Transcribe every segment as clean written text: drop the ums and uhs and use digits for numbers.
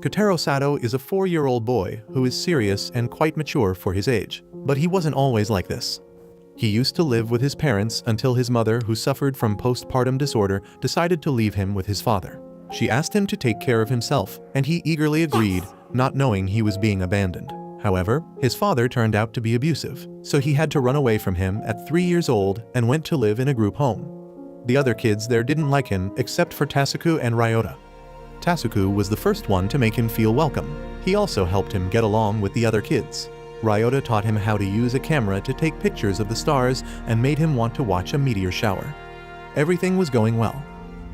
Kotaro Sato is a 4-year-old boy who is serious and quite mature for his age. But he wasn't always like this. He used to live with his parents until his mother, who suffered from postpartum disorder, decided to leave him with his father. She asked him to take care of himself, and he eagerly agreed, not knowing he was being abandoned. However, his father turned out to be abusive, so he had to run away from him at 3 years old and went to live in a group home. The other kids there didn't like him except for Tasuku and Ryota. Tasuku was the first one to make him feel welcome. He also helped him get along with the other kids. Ryota taught him how to use a camera to take pictures of the stars and made him want to watch a meteor shower. Everything was going well,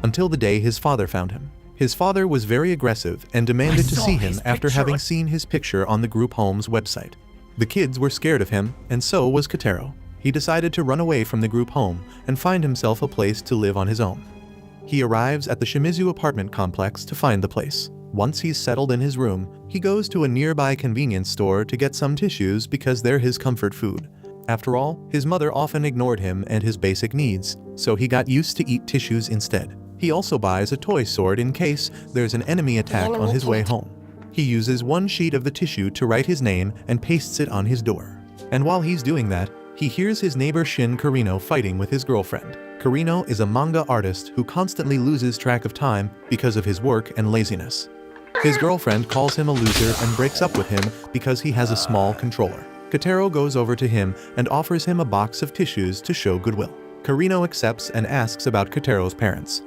until the day his father found him. His father was very aggressive and demanded to see him after having seen his picture on the group home's website. The kids were scared of him, and so was Kotaro. He decided to run away from the group home and find himself a place to live on his own. He arrives at the Shimizu apartment complex to find the place. Once he's settled in his room, he goes to a nearby convenience store to get some tissues because they're his comfort food. After all, his mother often ignored him and his basic needs, so he got used to eat tissues instead. He also buys a toy sword in case there's an enemy attack on his way home. He uses one sheet of the tissue to write his name and pastes it on his door. And while he's doing that, he hears his neighbor Shin Kurino fighting with his girlfriend. Kurino is a manga artist who constantly loses track of time because of his work and laziness. His girlfriend calls him a loser and breaks up with him because he has a small controller. Kotaro goes over to him and offers him a box of tissues to show goodwill. Kurino accepts and asks about Kotaro's parents.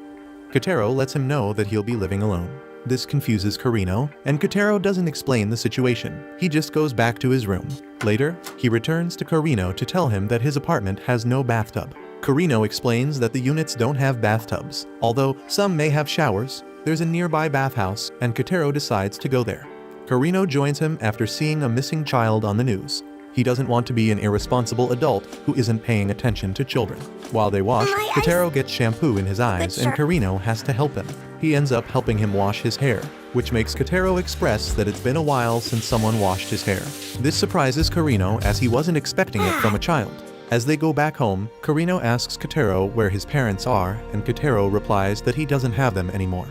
Kotaro lets him know that he'll be living alone. This confuses Kurino, and Kotaro doesn't explain the situation. He just goes back to his room. Later, he returns to Kurino to tell him that his apartment has no bathtub. Kurino explains that the units don't have bathtubs. Although some may have showers, there's a nearby bathhouse, and Kotaro decides to go there. Kurino joins him after seeing a missing child on the news. He doesn't want to be an irresponsible adult who isn't paying attention to children. While they wash, Kotaro gets shampoo in his eyes and Kurino has to help him. He ends up helping him wash his hair, which makes Kotaro express that it's been a while since someone washed his hair. This surprises Kurino as he wasn't expecting it from a child. As they go back home, Kurino asks Kotaro where his parents are, and Kotaro replies that he doesn't have them anymore.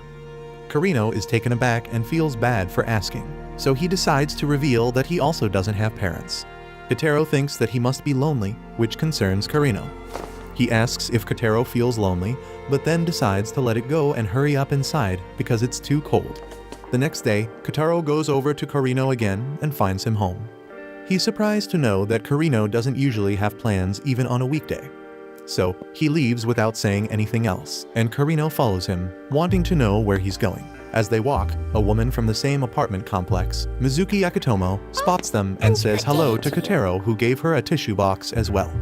Kurino is taken aback and feels bad for asking, so he decides to reveal that he also doesn't have parents. Kotaro thinks that he must be lonely, which concerns Kurino. He asks if Kotaro feels lonely, but then decides to let it go and hurry up inside because it's too cold. The next day, Kotaro goes over to Kurino again and finds him home. He's surprised to know that Kurino doesn't usually have plans even on a weekday. So, he leaves without saying anything else, and Kurino follows him, wanting to know where he's going. As they walk, a woman from the same apartment complex, Mizuki Yakitomo, spots them and says hello to Kotaro, who gave her a tissue box as well.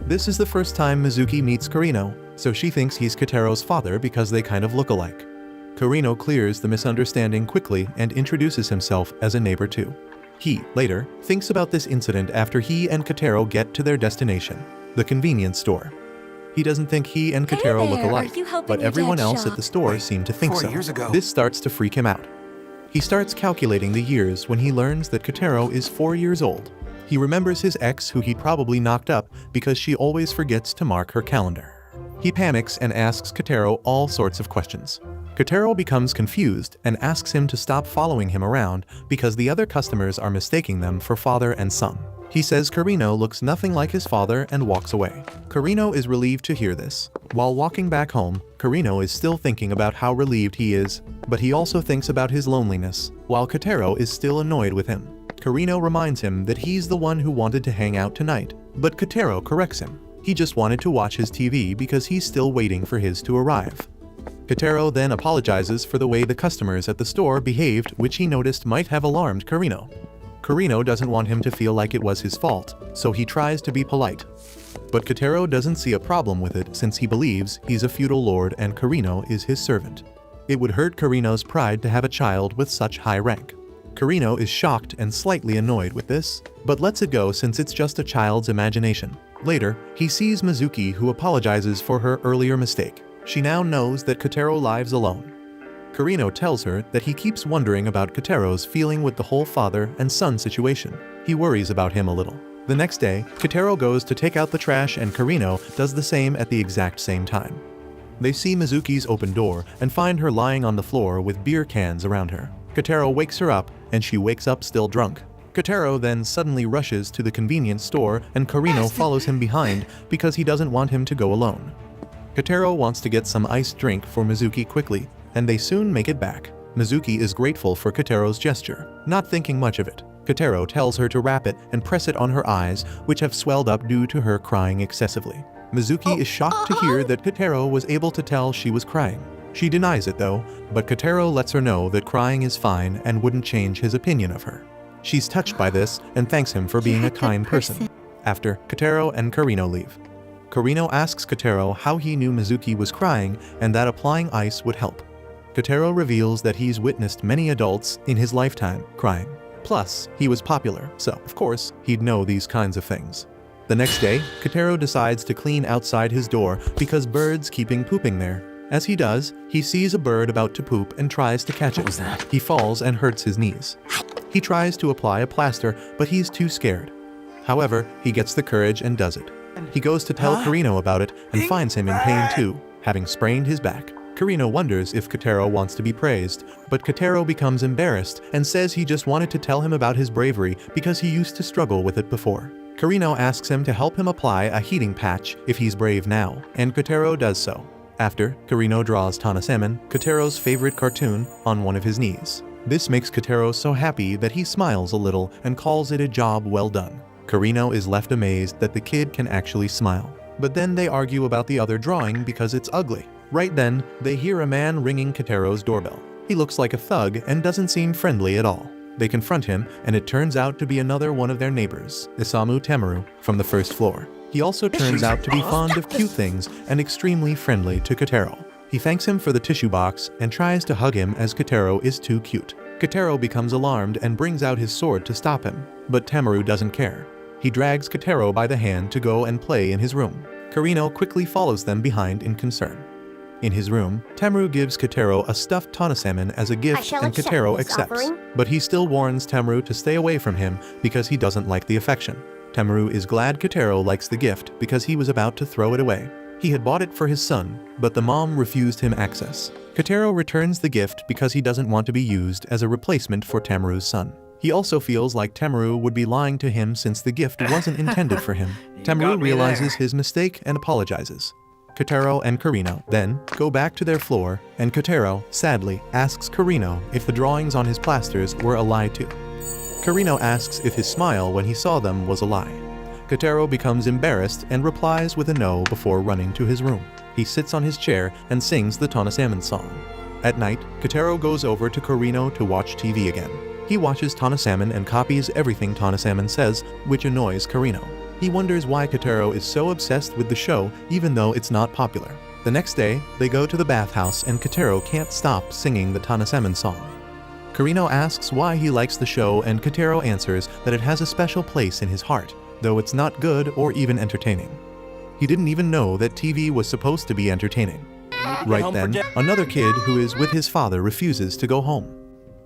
This is the first time Mizuki meets Kurino, so she thinks he's Kotaro's father because they kind of look alike. Kurino clears the misunderstanding quickly and introduces himself as a neighbor too. He, later, thinks about this incident after he and Kotaro get to their destination, the convenience store. He doesn't think he and Kotaro look alike, but everyone else at the store seemed to think so. This starts to freak him out. He starts calculating the years when he learns that Kotaro is 4 years old. He remembers his ex, who he probably knocked up because she always forgets to mark her calendar. He panics and asks Kotaro all sorts of questions. Kotaro becomes confused and asks him to stop following him around because the other customers are mistaking them for father and son. He says Kurino looks nothing like his father and walks away. Kurino is relieved to hear this. While walking back home, Kurino is still thinking about how relieved he is, but he also thinks about his loneliness, while Kotaro is still annoyed with him. Kurino reminds him that he's the one who wanted to hang out tonight, but Kotaro corrects him. He just wanted to watch his TV because he's still waiting for his to arrive. Kotaro then apologizes for the way the customers at the store behaved, which he noticed might have alarmed Kurino. Kurino doesn't want him to feel like it was his fault, so he tries to be polite. But Kotaro doesn't see a problem with it since he believes he's a feudal lord and Kurino is his servant. It would hurt Kurino's pride to have a child with such high rank. Kurino is shocked and slightly annoyed with this, but lets it go since it's just a child's imagination. Later, he sees Mizuki, who apologizes for her earlier mistake. She now knows that Kotaro lives alone. Kurino tells her that he keeps wondering about Kotaro's feeling with the whole father and son situation. He worries about him a little. The next day, Kotaro goes to take out the trash and Kurino does the same at the exact same time. They see Mizuki's open door and find her lying on the floor with beer cans around her. Kotaro wakes her up, and she wakes up still drunk. Kotaro then suddenly rushes to the convenience store and Karino follows him behind because he doesn't want him to go alone. Kotaro wants to get some iced drink for Mizuki quickly, and they soon make it back. Mizuki is grateful for Kotaro's gesture, not thinking much of it. Kotaro tells her to wrap it and press it on her eyes, which have swelled up due to her crying excessively. Mizuki is shocked to hear that Kotaro was able to tell she was crying. She denies it though, but Kotaro lets her know that crying is fine and wouldn't change his opinion of her. She's touched by this and thanks him for being a kind person. After, Kotaro and Karino leave. Karino asks Kotaro how he knew Mizuki was crying and that applying ice would help. Kotaro reveals that he's witnessed many adults in his lifetime crying. Plus, he was popular, so of course, he'd know these kinds of things. The next day, Kotaro decides to clean outside his door because birds keeping pooping there. As he does, he sees a bird about to poop and tries to catch it. What was that? He falls and hurts his knees. He tries to apply a plaster, but he's too scared. However, he gets the courage and does it. He goes to tell Karino about it and finds him in pain too, having sprained his back. Karino wonders if Kotaro wants to be praised, but Kotaro becomes embarrassed and says he just wanted to tell him about his bravery because he used to struggle with it before. Karino asks him to help him apply a heating patch if he's brave now, and Kotaro does so. After, Karino draws Tanasaman, Kotaro's favorite cartoon, on one of his knees. This makes Kotaro so happy that he smiles a little and calls it a job well done. Karino is left amazed that the kid can actually smile. But then they argue about the other drawing because it's ugly. Right then, they hear a man ringing Kotaro's doorbell. He looks like a thug and doesn't seem friendly at all. They confront him, and it turns out to be another one of their neighbors, Isamu Temeru, from the first floor. He also turns out to be fond of cute things and extremely friendly to Kotaro. He thanks him for the tissue box and tries to hug him as Kotaro is too cute. Kotaro becomes alarmed and brings out his sword to stop him, but Temeru doesn't care. He drags Kotaro by the hand to go and play in his room. Karino quickly follows them behind in concern. In his room, Temeru gives Kotaro a stuffed Tanasaman as a gift and Kotaro accepts. But he still warns Temeru to stay away from him because he doesn't like the affection. Temeru is glad Kotaro likes the gift because he was about to throw it away. He had bought it for his son, but the mom refused him access. Kotaro returns the gift because he doesn't want to be used as a replacement for Temeru's son. He also feels like Temeru would be lying to him since the gift wasn't intended for him. Temeru realizes his mistake and apologizes. Kotaro and Karino then go back to their floor, and Kotaro, sadly, asks Karino if the drawings on his plasters were a lie too. Karino asks if his smile when he saw them was a lie. Kotaro becomes embarrassed and replies with a no before running to his room. He sits on his chair and sings the Tanasaman song. At night, Kotaro goes over to Karino to watch TV again. He watches Tanasaman and copies everything Tanasaman says, which annoys Karino. He wonders why Kotaro is so obsessed with the show even though it's not popular. The next day, they go to the bathhouse and Kotaro can't stop singing the Tanasaman song. Karino asks why he likes the show and Kotaro answers that it has a special place in his heart, though it's not good or even entertaining. He didn't even know that TV was supposed to be entertaining. Right then, another kid who is with his father refuses to go home.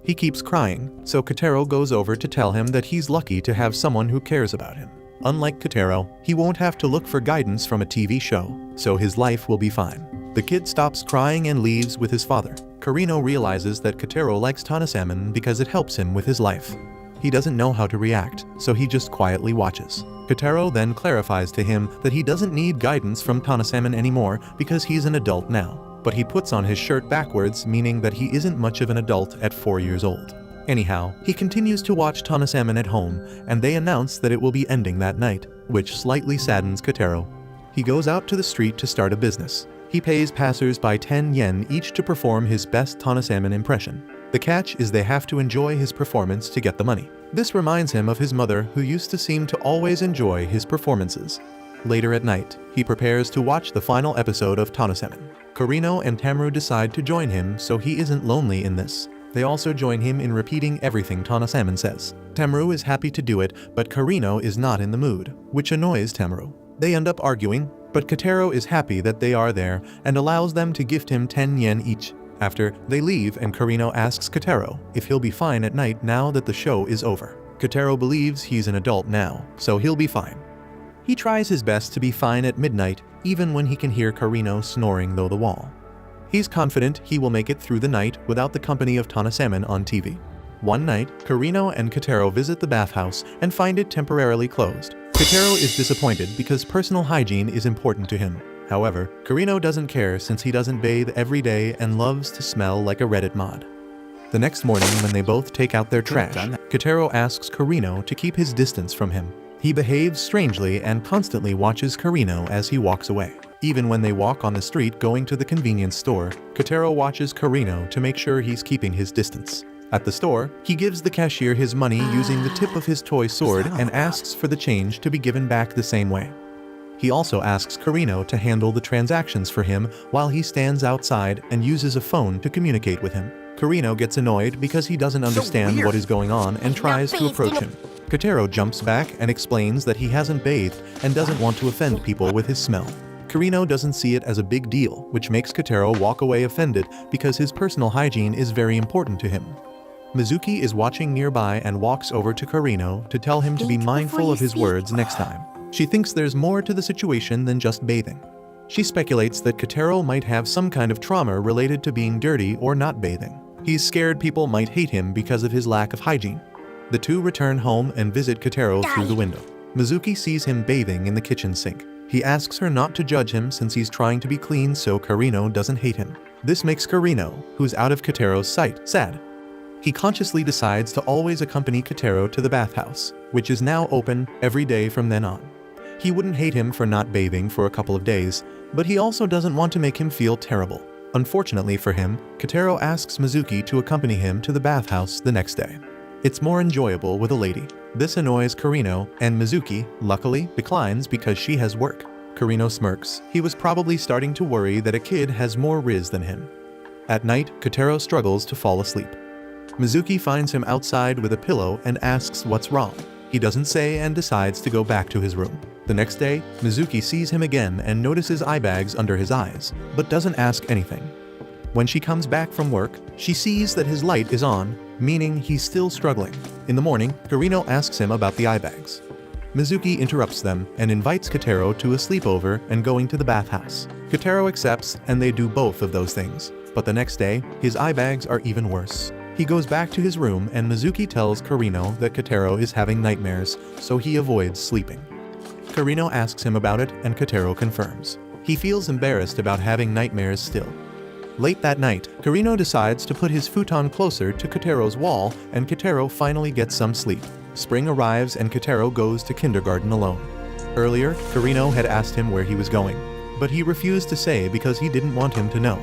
He keeps crying, so Kotaro goes over to tell him that he's lucky to have someone who cares about him. Unlike Kotaro, he won't have to look for guidance from a TV show, so his life will be fine. The kid stops crying and leaves with his father. Karino realizes that Kotaro likes Tanasaman because it helps him with his life. He doesn't know how to react, so he just quietly watches. Kotaro then clarifies to him that he doesn't need guidance from Tanasaman anymore because he's an adult now. But he puts on his shirt backwards, meaning that he isn't much of an adult at 4 years old. Anyhow, he continues to watch Tanasaman at home, and they announce that it will be ending that night, which slightly saddens Kotaro. He goes out to the street to start a business. He pays passers-by 10 yen each to perform his best Tanasaman impression. The catch is they have to enjoy his performance to get the money. This reminds him of his mother, who used to seem to always enjoy his performances. Later at night, he prepares to watch the final episode of Tanasaman. Karino and Temeru decide to join him so he isn't lonely in this. They also join him in repeating everything Tanasaman says. Temeru is happy to do it, but Karino is not in the mood, which annoys Temeru. They end up arguing, but Kotaro is happy that they are there and allows them to gift him 10 yen each. After, they leave and Karino asks Kotaro if he'll be fine at night now that the show is over. Kotaro believes he's an adult now, so he'll be fine. He tries his best to be fine at midnight, even when he can hear Karino snoring through the wall. He's confident he will make it through the night without the company of Tanasaman on TV. One night, Karino and Kotaro visit the bathhouse and find it temporarily closed. Kotaro is disappointed because personal hygiene is important to him. However, Karino doesn't care since he doesn't bathe every day and loves to smell like a Reddit mod. The next morning, when they both take out their trash, Kotaro asks Karino to keep his distance from him. He behaves strangely and constantly watches Karino as he walks away. Even when they walk on the street going to the convenience store, Kotaro watches Karino to make sure he's keeping his distance. At the store, he gives the cashier his money using the tip of his toy sword and asks for the change to be given back the same way. He also asks Karino to handle the transactions for him while he stands outside and uses a phone to communicate with him. Karino gets annoyed because he doesn't understand what is going on and tries to approach him. Kotaro jumps back and explains that he hasn't bathed and doesn't want to offend people with his smell. Karino doesn't see it as a big deal, which makes Kotaro walk away offended because his personal hygiene is very important to him. Mizuki is watching nearby and walks over to Karino to tell him to be mindful of his words next time. She thinks there's more to the situation than just bathing. She speculates that Kotaro might have some kind of trauma related to being dirty or not bathing. He's scared people might hate him because of his lack of hygiene. The two return home and visit Kotaro through the window. Mizuki sees him bathing in the kitchen sink. He asks her not to judge him since he's trying to be clean so Karino doesn't hate him. This makes Karino, who's out of Kotaro's sight, sad. He consciously decides to always accompany Kotaro to the bathhouse, which is now open every day from then on. He wouldn't hate him for not bathing for a couple of days, but he also doesn't want to make him feel terrible. Unfortunately for him, Kotaro asks Mizuki to accompany him to the bathhouse the next day. It's more enjoyable with a lady. This annoys Karino, and Mizuki, luckily, declines because she has work. Karino smirks. He was probably starting to worry that a kid has more riz than him. At night, Kotaro struggles to fall asleep. Mizuki finds him outside with a pillow and asks what's wrong. He doesn't say and decides to go back to his room. The next day, Mizuki sees him again and notices eye bags under his eyes, but doesn't ask anything. When she comes back from work, she sees that his light is on, meaning he's still struggling. In the morning, Karino asks him about the eye bags. Mizuki interrupts them and invites Kotaro to a sleepover and going to the bathhouse. Kotaro accepts and they do both of those things. But the next day, his eye bags are even worse. He goes back to his room and Mizuki tells Karino that Kotaro is having nightmares, so he avoids sleeping. Karino asks him about it and Kotaro confirms. He feels embarrassed about having nightmares still. Late that night, Karino decides to put his futon closer to Kotaro's wall and Kotaro finally gets some sleep. Spring arrives and Kotaro goes to kindergarten alone. Earlier, Karino had asked him where he was going, but he refused to say because he didn't want him to know.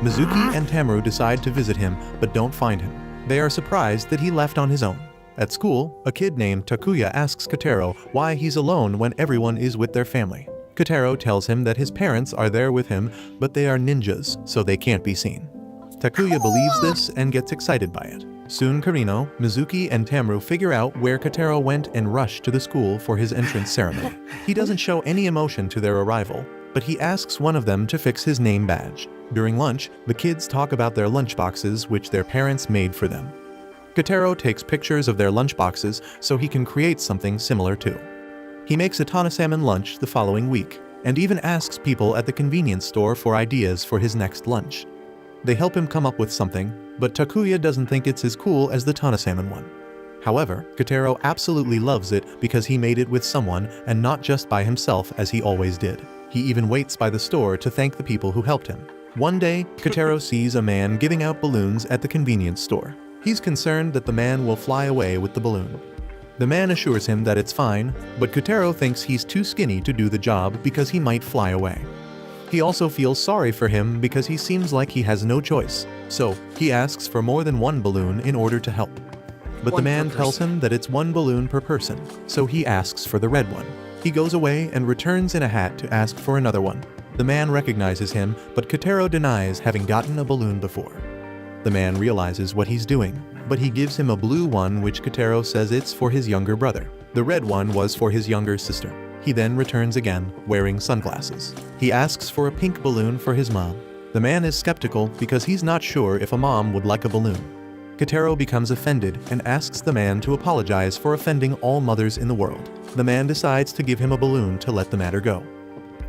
Mizuki and Tamuru decide to visit him but don't find him. They are surprised that he left on his own. At school, a kid named Takuya asks Kotaro why he's alone when everyone is with their family. Kotaro tells him that his parents are there with him, but they are ninjas, so they can't be seen. Takuya believes this and gets excited by it. Soon Karino, Mizuki, and Tamuru figure out where Kotaro went and rush to the school for his entrance ceremony. He doesn't show any emotion to their arrival, but he asks one of them to fix his name badge. During lunch, the kids talk about their lunchboxes which their parents made for them. Kotaro takes pictures of their lunchboxes so he can create something similar too. He makes a tuna salmon lunch the following week, and even asks people at the convenience store for ideas for his next lunch. They help him come up with something, but Takuya doesn't think it's as cool as the tuna salmon one. However, Kotaro absolutely loves it because he made it with someone and not just by himself as he always did. He even waits by the store to thank the people who helped him. One day, Kotaro sees a man giving out balloons at the convenience store. He's concerned that the man will fly away with the balloon. The man assures him that it's fine, but Kotaro thinks he's too skinny to do the job because he might fly away. He also feels sorry for him because he seems like he has no choice, so he asks for more than one balloon in order to help. But the man tells him that it's one balloon per person, so he asks for the red one. He goes away and returns in a hat to ask for another one. The man recognizes him, but Kotaro denies having gotten a balloon before. The man realizes what he's doing, but he gives him a blue one which Kotaro says it's for his younger brother. The red one was for his younger sister. He then returns again, wearing sunglasses. He asks for a pink balloon for his mom. The man is skeptical because he's not sure if a mom would like a balloon. Kotaro becomes offended and asks the man to apologize for offending all mothers in the world. The man decides to give him a balloon to let the matter go.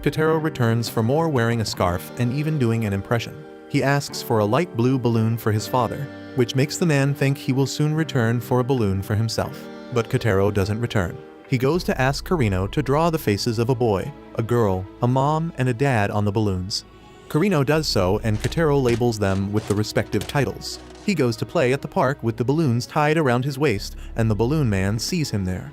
Kotaro returns for more wearing a scarf and even doing an impression. He asks for a light blue balloon for his father, which makes the man think he will soon return for a balloon for himself. But Kotaro doesn't return. He goes to ask Karino to draw the faces of a boy, a girl, a mom, and a dad on the balloons. Karino does so, and Kotaro labels them with the respective titles. He goes to play at the park with the balloons tied around his waist, and the balloon man sees him there.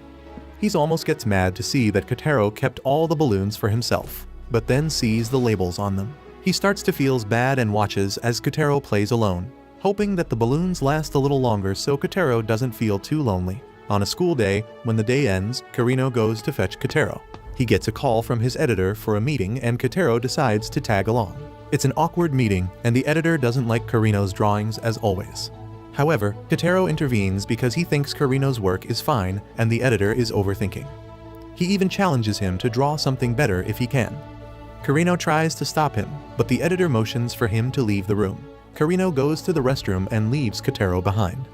He almost gets mad to see that Kotaro kept all the balloons for himself, but then sees the labels on them. He starts to feel bad and watches as Kotaro plays alone, hoping that the balloons last a little longer so Kotaro doesn't feel too lonely. On a school day, when the day ends, Karino goes to fetch Kotaro. He gets a call from his editor for a meeting, and Kotaro decides to tag along. It's an awkward meeting, and the editor doesn't like Karino's drawings as always. However, Kotaro intervenes because he thinks Karino's work is fine and the editor is overthinking. He even challenges him to draw something better if he can. Karino tries to stop him, but the editor motions for him to leave the room. Karino goes to the restroom and leaves Kotaro behind.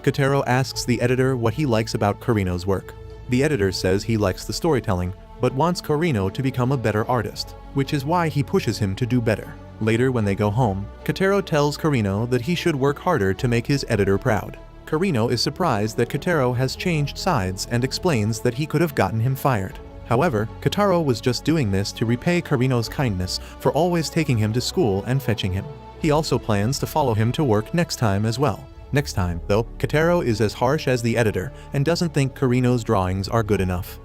Kotaro asks the editor what he likes about Karino's work. The editor says he likes the storytelling, but wants Karino to become a better artist, which is why he pushes him to do better. Later, when they go home, Kotaro tells Karino that he should work harder to make his editor proud. Karino is surprised that Kotaro has changed sides and explains that he could have gotten him fired. However, Kotaro was just doing this to repay Karino's kindness for always taking him to school and fetching him. He also plans to follow him to work next time as well. Next time, though, Kotaro is as harsh as the editor and doesn't think Karino's drawings are good enough.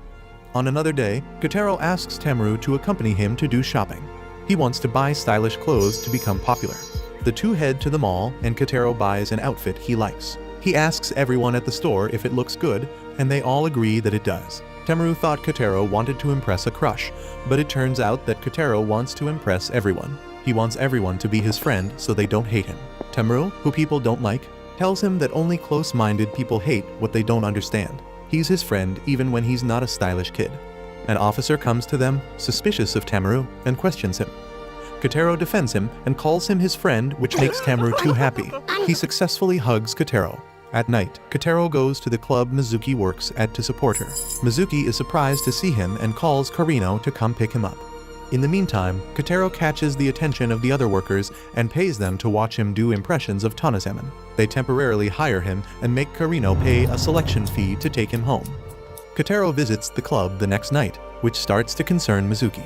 On another day, Kotaro asks Temoru to accompany him to do shopping. He wants to buy stylish clothes to become popular. The two head to the mall, and Kotaro buys an outfit he likes. He asks everyone at the store if it looks good, and they all agree that it does. Temoru thought Kotaro wanted to impress a crush, but it turns out that Kotaro wants to impress everyone. He wants everyone to be his friend so they don't hate him. Temoru, who people don't like, tells him that only close-minded people hate what they don't understand. He's his friend even when he's not a stylish kid. An officer comes to them, suspicious of Temoru, and questions him. Kotaro defends him and calls him his friend, which makes Temoru too happy. He successfully hugs Kotaro. At night, Kotaro goes to the club Mizuki works at to support her. Mizuki is surprised to see him and calls Karino to come pick him up. In the meantime, Kotaro catches the attention of the other workers and pays them to watch him do impressions of Tanazeman. They temporarily hire him and make Karino pay a selection fee to take him home. Kotaro visits the club the next night, which starts to concern Mizuki.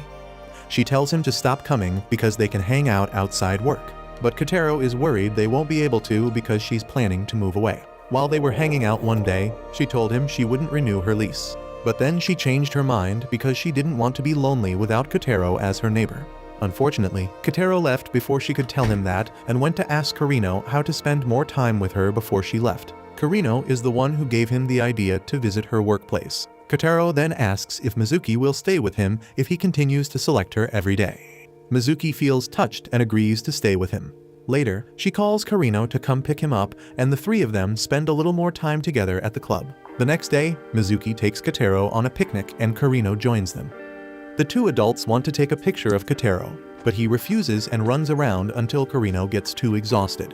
She tells him to stop coming because they can hang out outside work. But Kotaro is worried they won't be able to because she's planning to move away. While they were hanging out one day, she told him she wouldn't renew her lease. But then she changed her mind because she didn't want to be lonely without Kotaro as her neighbor. Unfortunately, Kotaro left before she could tell him that and went to ask Karino how to spend more time with her before she left. Karino is the one who gave him the idea to visit her workplace. Kotaro then asks if Mizuki will stay with him if he continues to select her every day. Mizuki feels touched and agrees to stay with him. Later, she calls Karino to come pick him up, and the three of them spend a little more time together at the club. The next day, Mizuki takes Kotaro on a picnic and Karino joins them. The two adults want to take a picture of Kotaro, but he refuses and runs around until Karino gets too exhausted.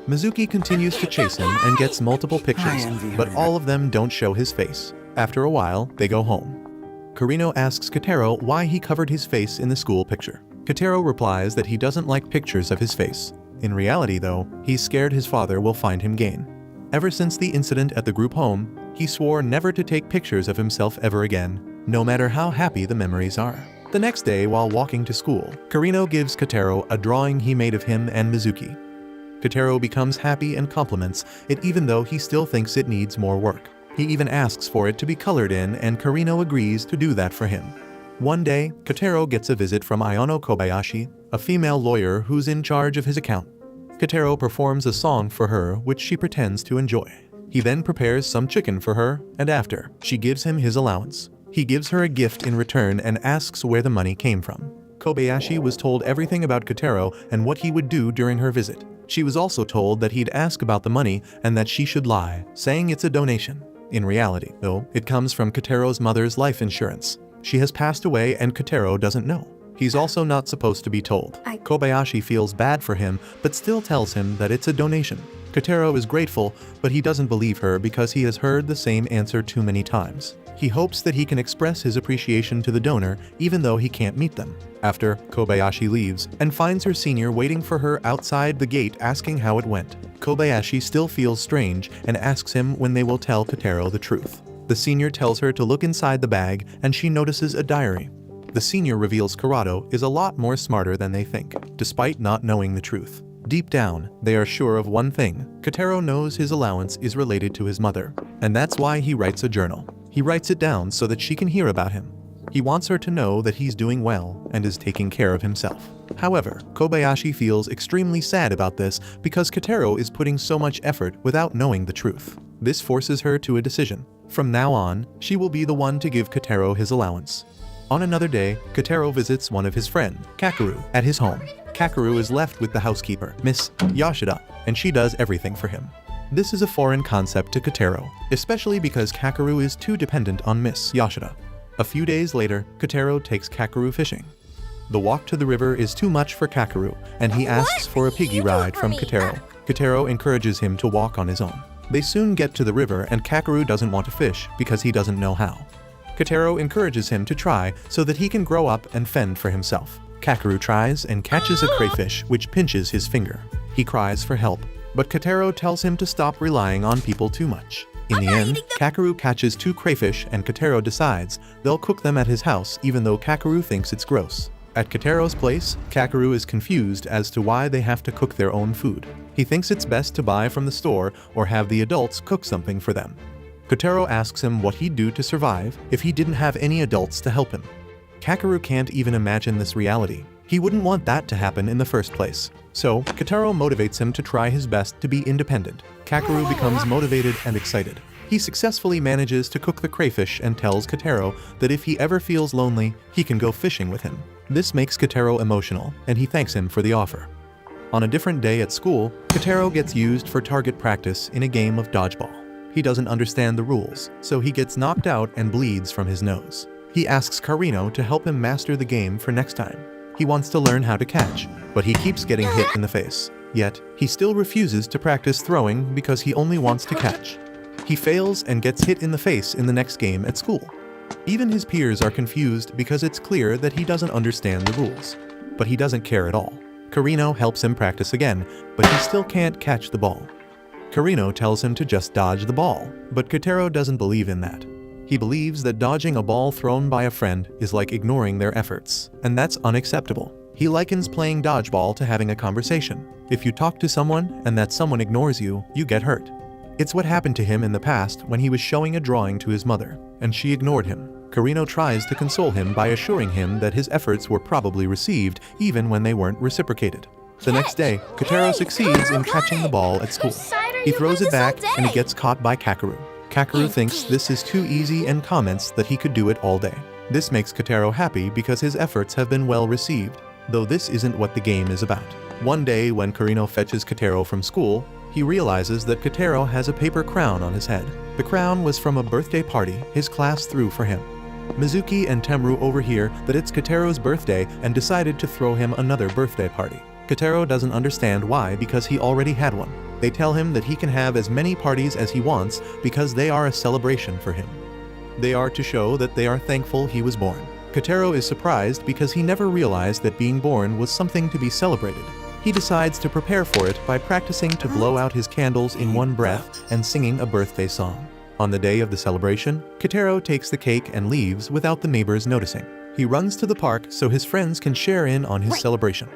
Mizuki continues to chase him and gets multiple pictures, but all of them don't show his face. After a while, they go home. Karino asks Kotaro why he covered his face in the school picture. Kotaro replies that he doesn't like pictures of his face. In reality, though, he's scared his father will find him gain. Ever since the incident at the group home, he swore never to take pictures of himself ever again, no matter how happy the memories are. The next day, while walking to school, Karino gives Kotaro a drawing he made of him and Mizuki. Kotaro becomes happy and compliments it even though he still thinks it needs more work. He even asks for it to be colored in, and Karino agrees to do that for him. One day, Kotaro gets a visit from Ayano Kobayashi, a female lawyer who's in charge of his account. Kotaro performs a song for her which she pretends to enjoy. He then prepares some chicken for her, and after, she gives him his allowance. He gives her a gift in return and asks where the money came from. Kobayashi was told everything about Kotaro and what he would do during her visit. She was also told that he'd ask about the money and that she should lie, saying it's a donation. In reality, though, it comes from Kotaro's mother's life insurance. She has passed away and Kotaro doesn't know. He's also not supposed to be told. Kobayashi feels bad for him, but still tells him that it's a donation. Kotaro is grateful, but he doesn't believe her because he has heard the same answer too many times. He hopes that he can express his appreciation to the donor even though he can't meet them. After, Kobayashi leaves and finds her senior waiting for her outside the gate asking how it went. Kobayashi still feels strange and asks him when they will tell Kotaro the truth. The senior tells her to look inside the bag and she notices a diary. The senior reveals Kurado is a lot more smarter than they think, despite not knowing the truth. Deep down, they are sure of one thing: Kotaro knows his allowance is related to his mother, and that's why he writes a journal. He writes it down so that she can hear about him. He wants her to know that he's doing well and is taking care of himself. However, Kobayashi feels extremely sad about this because Kotaro is putting so much effort without knowing the truth. This forces her to a decision. From now on, she will be the one to give Kotaro his allowance. On another day, Kotaro visits one of his friend, Kakeru, at his home. Kakeru is left with the housekeeper, Miss Yashida, and she does everything for him. This is a foreign concept to Kotaro, especially because Kakeru is too dependent on Miss Yashida. A few days later, Kotaro takes Kakeru fishing. The walk to the river is too much for Kakeru, and he asks for a piggy ride from Kotaro. Kotaro encourages him to walk on his own. They soon get to the river and Kakeru doesn't want to fish because he doesn't know how. Kotaro encourages him to try so that he can grow up and fend for himself. Kakeru tries and catches a crayfish which pinches his finger. He cries for help, but Kotaro tells him to stop relying on people too much. In the end, Kakeru catches 2 crayfish and Kotaro decides they'll cook them at his house even though Kakeru thinks it's gross. At Kotaro's place, Kakeru is confused as to why they have to cook their own food. He thinks it's best to buy from the store or have the adults cook something for them. Kotaro asks him what he'd do to survive if he didn't have any adults to help him. Kakeru can't even imagine this reality. He wouldn't want that to happen in the first place. So, Kotaro motivates him to try his best to be independent. Kakeru becomes motivated and excited. He successfully manages to cook the crayfish and tells Kotaro that if he ever feels lonely, he can go fishing with him. This makes Kotaro emotional, and he thanks him for the offer. On a different day at school, Kotaro gets used for target practice in a game of dodgeball. He doesn't understand the rules, so he gets knocked out and bleeds from his nose. He asks Karino to help him master the game for next time. He wants to learn how to catch, but he keeps getting hit in the face. Yet, he still refuses to practice throwing because he only wants to catch. He fails and gets hit in the face in the next game at school. Even his peers are confused because it's clear that he doesn't understand the rules. But he doesn't care at all. Karino helps him practice again, but he still can't catch the ball. Karino tells him to just dodge the ball, but Kotaro doesn't believe in that. He believes that dodging a ball thrown by a friend is like ignoring their efforts, and that's unacceptable. He likens playing dodgeball to having a conversation. If you talk to someone and that someone ignores you, you get hurt. It's what happened to him in the past when he was showing a drawing to his mother, and she ignored him. Karino tries to console him by assuring him that his efforts were probably received even when they weren't reciprocated. The next day, Kotaro succeeds in catching the ball at school. He throws it back and it gets caught by Kakeru. Kakeru thinks this is too easy and comments that he could do it all day. This makes Kotaro happy because his efforts have been well received, though this isn't what the game is about. One day when Karino fetches Kotaro from school, he realizes that Kotaro has a paper crown on his head. The crown was from a birthday party his class threw for him. Mizuki and Temru overhear that it's Kotaro's birthday and decided to throw him another birthday party. Kotaro doesn't understand why because he already had one. They tell him that he can have as many parties as he wants because they are a celebration for him. They are to show that they are thankful he was born. Kotaro is surprised because he never realized that being born was something to be celebrated. He decides to prepare for it by practicing to blow out his candles in one breath and singing a birthday song. On the day of the celebration, Kotaro takes the cake and leaves without the neighbors noticing. He runs to the park so his friends can share in on his celebration.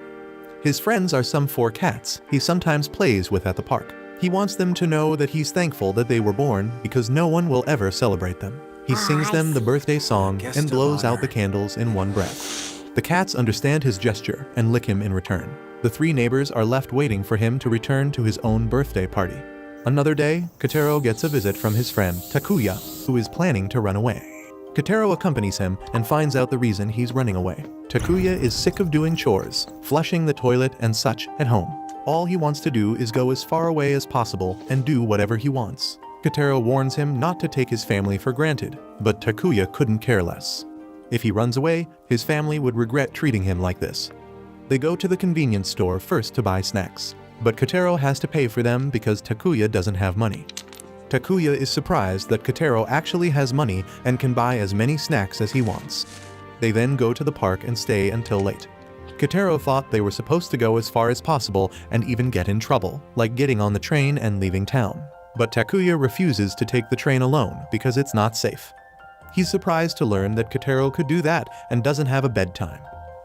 His friends are some 4 cats he sometimes plays with at the park. He wants them to know that he's thankful that they were born because no one will ever celebrate them. He sings them the birthday song and blows out the candles in one breath. The cats understand his gesture and lick him in return. The 3 neighbors are left waiting for him to return to his own birthday party. Another day, Kotaro gets a visit from his friend Takuya, who is planning to run away. Kotaro accompanies him and finds out the reason he's running away. Takuya is sick of doing chores, flushing the toilet and such at home. All he wants to do is go as far away as possible and do whatever he wants. Kotaro warns him not to take his family for granted, but Takuya couldn't care less. If he runs away, his family would regret treating him like this. They go to the convenience store first to buy snacks. but Kotaro has to pay for them because Takuya doesn't have money. Takuya is surprised that Kotaro actually has money and can buy as many snacks as he wants. They then go to the park and stay until late. Kotaro thought they were supposed to go as far as possible and even get in trouble, like getting on the train and leaving town. But Takuya refuses to take the train alone because it's not safe. He's surprised to learn that Kotaro could do that and doesn't have a bedtime.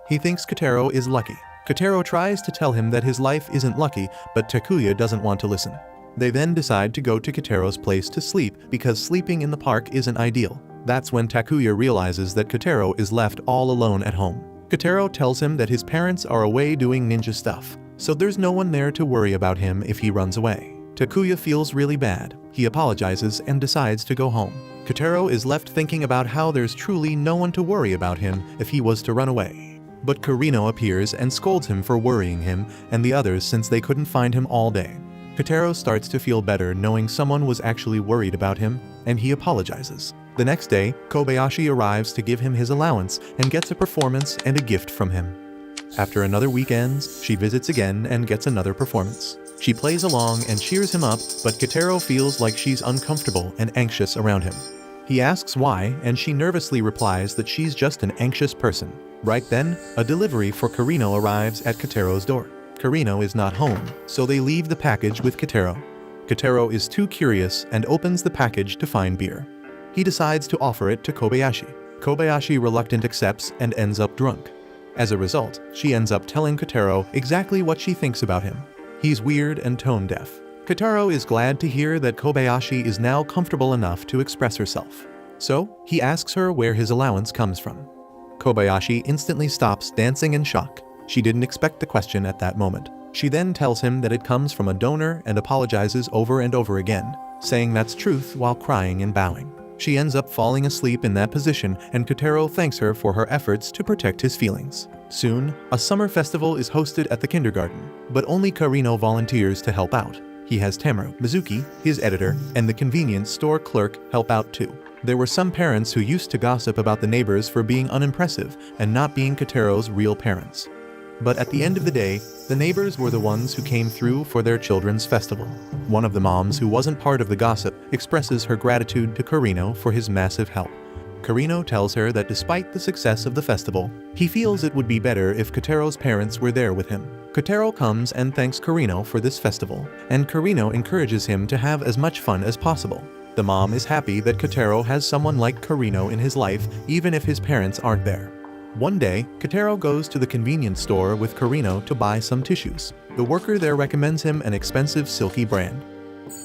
He thinks Kotaro is lucky. Kotaro tries to tell him that his life isn't lucky, but Takuya doesn't want to listen. They then decide to go to Kotaro's place to sleep because sleeping in the park isn't ideal. That's when Takuya realizes that Kotaro is left all alone at home. Kotaro tells him that his parents are away doing ninja stuff, so there's no one there to worry about him if he runs away. Takuya feels really bad. He apologizes and decides to go home. Kotaro is left thinking about how there's truly no one to worry about him if he was to run away. But Kurino appears and scolds him for worrying him and the others since they couldn't find him all day. Kotaro starts to feel better knowing someone was actually worried about him, and he apologizes. The next day, Kobayashi arrives to give him his allowance and gets a performance and a gift from him. After another week ends, she visits again and gets another performance. She plays along and cheers him up, but Kotaro feels like she's uncomfortable and anxious around him. He asks why, and she nervously replies that she's just an anxious person. Right then, a delivery for Kurino arrives at Kotaro's door. Kurino is not home, so they leave the package with Kotaro. Kotaro is too curious and opens the package to find beer. He decides to offer it to Kobayashi. Kobayashi reluctantly accepts and ends up drunk. As a result, she ends up telling Kotaro exactly what she thinks about him. He's weird and tone-deaf. Kotaro is glad to hear that Kobayashi is now comfortable enough to express herself. So, he asks her where his allowance comes from. Kobayashi instantly stops dancing in shock. She didn't expect the question at that moment. She then tells him that it comes from a donor and apologizes over and over again, saying that's truth while crying and bowing. She ends up falling asleep in that position, and Kotaro thanks her for her efforts to protect his feelings. Soon, a summer festival is hosted at the kindergarten, but only Kurino volunteers to help out. He has Tamaro, Mizuki, his editor, and the convenience store clerk help out too. There were some parents who used to gossip about the neighbors for being unimpressive and not being Kotaro's real parents. But at the end of the day, the neighbors were the ones who came through for their children's festival. One of the moms who wasn't part of the gossip expresses her gratitude to Kurino for his massive help. Kurino tells her that despite the success of the festival, he feels it would be better if Kotaro's parents were there with him. Kotaro comes and thanks Kurino for this festival, and Kurino encourages him to have as much fun as possible. The mom is happy that Kotaro has someone like Kurino in his life even if his parents aren't there. One day, Kotaro goes to the convenience store with Kurino to buy some tissues. The worker there recommends him an expensive silky brand.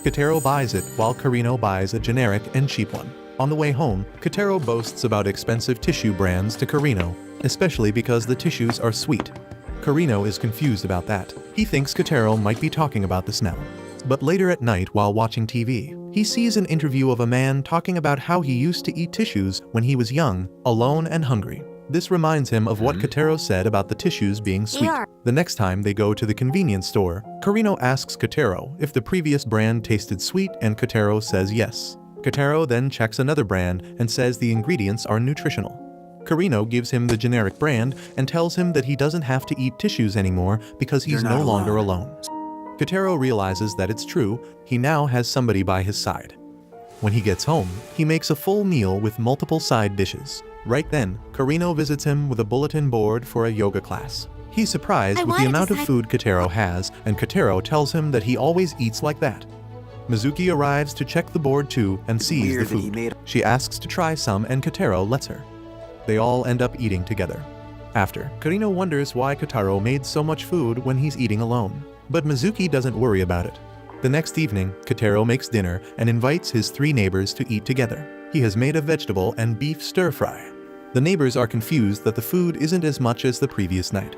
Kotaro buys it while Kurino buys a generic and cheap one. On the way home, Kotaro boasts about expensive tissue brands to Kurino, especially because the tissues are sweet. Kurino is confused about that. He thinks Kotaro might be talking about the smell. But later at night while watching TV, he sees an interview of a man talking about how he used to eat tissues when he was young, alone and hungry. This reminds him of what Kotaro said about the tissues being sweet. The next time they go to the convenience store, Kurino asks Kotaro if the previous brand tasted sweet and Kotaro says yes. Kotaro then checks another brand and says the ingredients are nutritional. Kurino gives him the generic brand and tells him that he doesn't have to eat tissues anymore because he's no longer alone. Kotaro realizes that it's true, he now has somebody by his side. When he gets home, he makes a full meal with multiple side dishes. Right then, Kurino visits him with a bulletin board for a yoga class. He's surprised with the amount of food Kotaro has, and Kotaro tells him that he always eats like that. Mizuki arrives to check the board too and sees the food. She asks to try some and Kotaro lets her. They all end up eating together. After, Kurino wonders why Kotaro made so much food when he's eating alone. But Mizuki doesn't worry about it. The next evening, Kotaro makes dinner and invites his 3 neighbors to eat together. He has made a vegetable and beef stir-fry. The neighbors are confused that the food isn't as much as the previous night.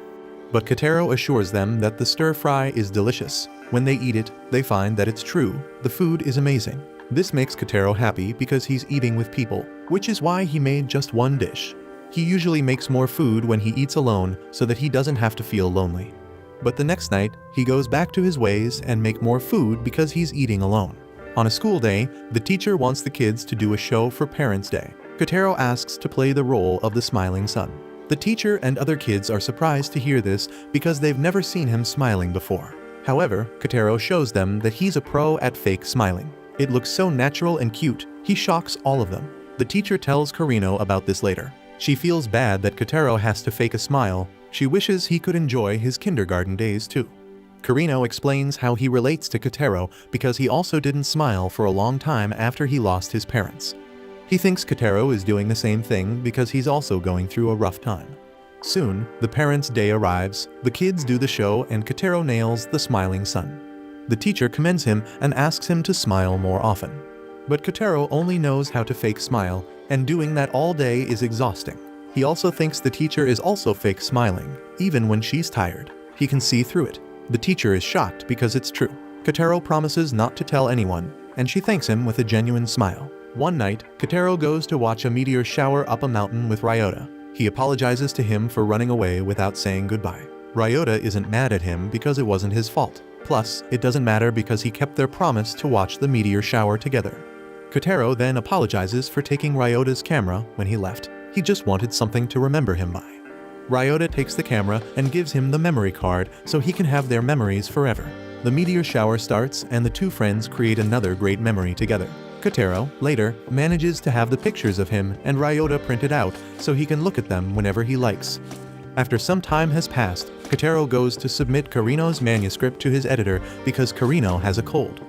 But Kotaro assures them that the stir-fry is delicious. When they eat it, they find that it's true. The food is amazing. This makes Kotaro happy because he's eating with people, which is why he made just one dish. He usually makes more food when he eats alone so that he doesn't have to feel lonely. But the next night, he goes back to his ways and make more food because he's eating alone. On a school day, the teacher wants the kids to do a show for Parents' Day. Kotaro asks to play the role of the smiling son. The teacher and other kids are surprised to hear this because they've never seen him smiling before. However, Kotaro shows them that he's a pro at fake smiling. It looks so natural and cute, he shocks all of them. The teacher tells Karino about this later. She feels bad that Kotaro has to fake a smile. She wishes he could enjoy his kindergarten days too. Karino explains how he relates to Kotaro because he also didn't smile for a long time after he lost his parents. He thinks Kotaro is doing the same thing because he's also going through a rough time. Soon, the parents' day arrives, the kids do the show, and Kotaro nails the smiling son. The teacher commends him and asks him to smile more often. But Kotaro only knows how to fake smile, and doing that all day is exhausting. He also thinks the teacher is also fake smiling, even when she's tired. He can see through it. The teacher is shocked because it's true. Kotaro promises not to tell anyone, and she thanks him with a genuine smile. One night, Kotaro goes to watch a meteor shower up a mountain with Ryota. He apologizes to him for running away without saying goodbye. Ryota isn't mad at him because it wasn't his fault. Plus, it doesn't matter because he kept their promise to watch the meteor shower together. Kotaro then apologizes for taking Ryota's camera when he left. He just wanted something to remember him by. Ryota takes the camera and gives him the memory card so he can have their memories forever. The meteor shower starts and the two friends create another great memory together. Kotaro, later, manages to have the pictures of him and Ryota printed out so he can look at them whenever he likes. After some time has passed, Kotaro goes to submit Karino's manuscript to his editor because Karino has a cold.